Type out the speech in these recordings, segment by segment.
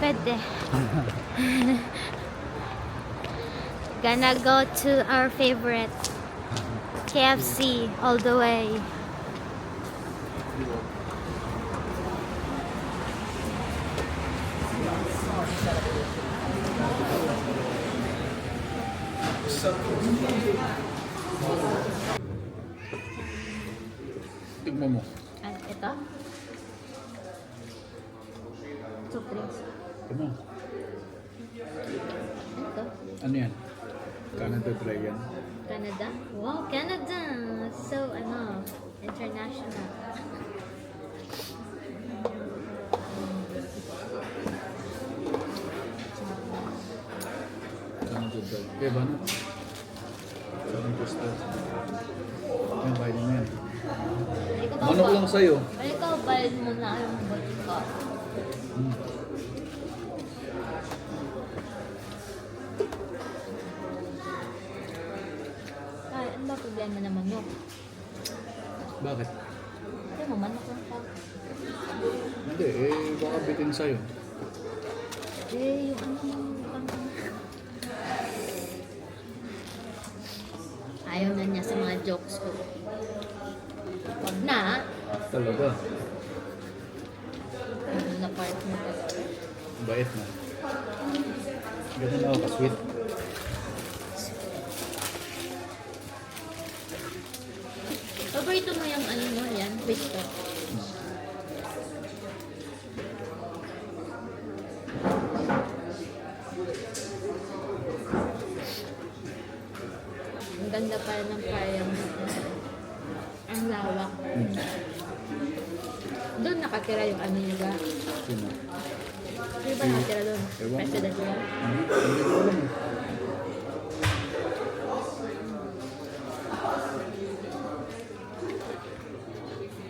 Pwede. Gonna go to our favorite KFC all the way. Tignan mo. Ito? Surprise. Tignan mo. Ito? Ano yan? Canada Dry yan. Canada? Wow, Canada! So, international. Canada Dry. Kaya ba na? Sarang gusto. Yan, kain mo yan. Manok lang sa'yo. Ikaw, bayad mo na yung vodka. Ay, ano ba problema na manok? Bakit? Hindi mo, manok lang pa. Hindi, baka bitin sa'yo. Eh, yung ayaw na niya sa mga jokes ko. Wag na. Talaga. Ano na part mo to? Bait na. Ganun ako ka-sweet. Paborito mo yung ano mo yan? Bistro. Ang ganda pa rin ng kaya mo. Ang lawak. Doon nakatira yung ano nila. Sino? Hindi ba nakatira doon? Ewan ko. President nila? Hindi ko alam eh.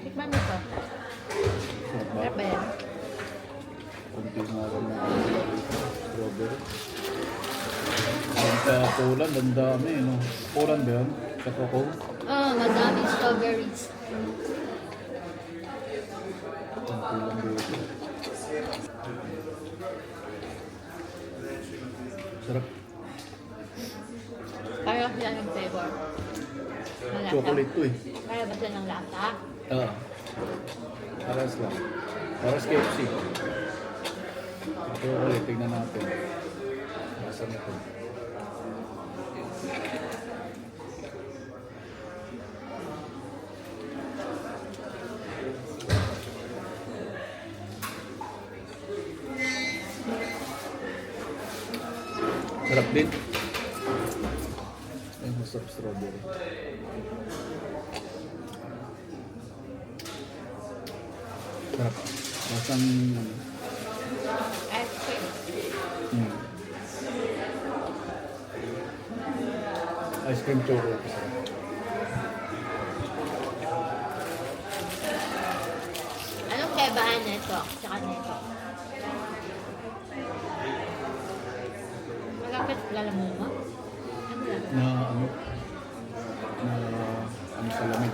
Tikman mo to. Sarap ba? Sarap ba yan? Kunti nga ako ng strawberry. Ang sa Poland, ang dami, no? Poland ba yan? Sa Krakow? Oh, madaming strawberries. Kunti lang dito. Sarap. Kaya sila ng flavor. Malasa. Chocolate to eh. Kaya ba sila ng lasa? Paras lang. Paras KFC. Chocolate, tignan natin. Nasa nito. Sarap din. Ay, masarap strawberry. Sarap. Masang... Ice cream. Hmm. Ice cream chocolate. Sarap. Anong kaibahan na ito? Tsaka na ito? Malapit lalamu mo? Ano lang? Na ano? Na ano sa lamig.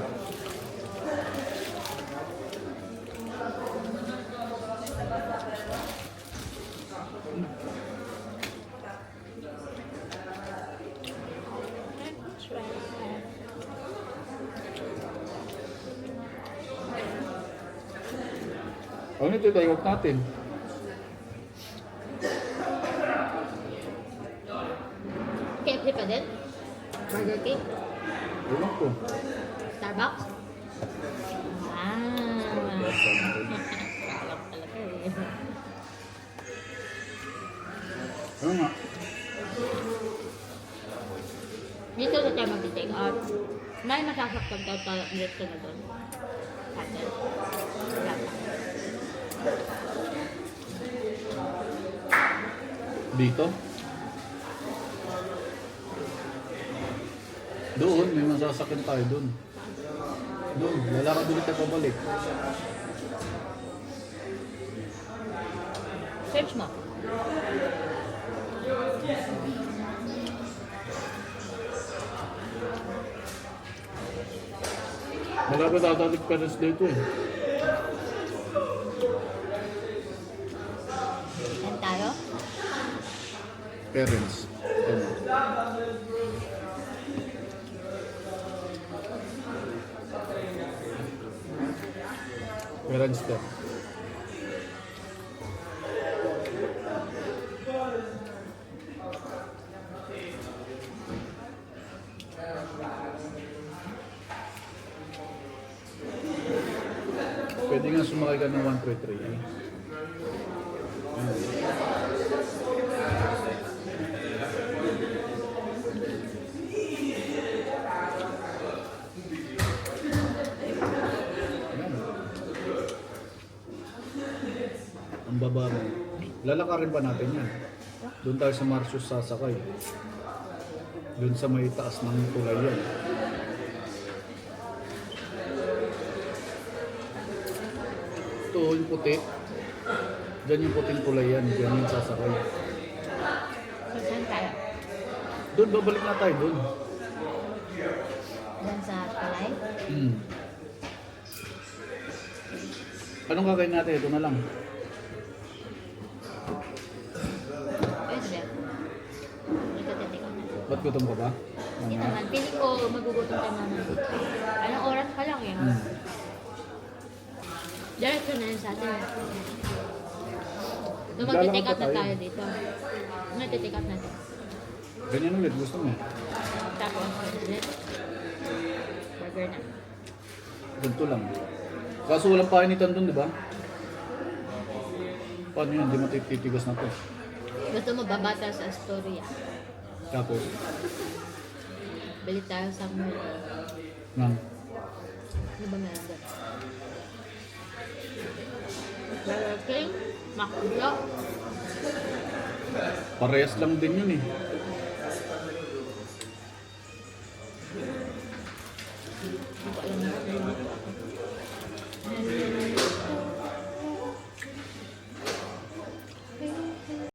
Ano ito tayo natin? KFC pa din? Burger King? Ewan ko. Starbucks? Ah. Alam talaga eh. Ano nga? Dito na tayo mag-take out. May masasaktan ka dito na doon. Hotel. Wala pa. Dito? Doon, may masasakyan tayo doon. Doon, lalakad ulit tayo pabalik. Search mo. Malapit tatatik pa rin dito eh. tayo? Parents. Ano? Parents step. Pwede nga sumakay ka ng 133. Ayun. Ayan. Ang baba mo. Lalakarin pa natin yan. Doon tayo sa Marcius sasakay. Doon sa may taas ng tulay yan. Ito yung puti. Diyan yung puting tulay yan. Diyan yung sasakay. So, saan tayo? Doon, babalik na tayo doon. Diyan sa tulay? Hmm. Anong gagawin natin? Ito na lang. Ayun, sabi ako. Ito, titikaw na. Ba't gutom ka ba? Hindi naman. Piling ko magugutom ka naman. Anong oras pa lang yun? Hmm. Diretso na yun sa atin. Nung Lalakad mag-take out pa na tayo. tayo dito. Mag-take out natin. Ganyan ulit. Gusto mo? Tapos, ulit. Burger na. Ganito lang. Kaso walang painitan doon, di ba? Paano yun? Hindi matititigas na to. Gusto mo babata sa Astoria. Tapos, Bili tayo sa mall. nang Ano ba meron doon? Burger King, McDo. parehas lang din yun eh. Hindi ko alam na dito ako.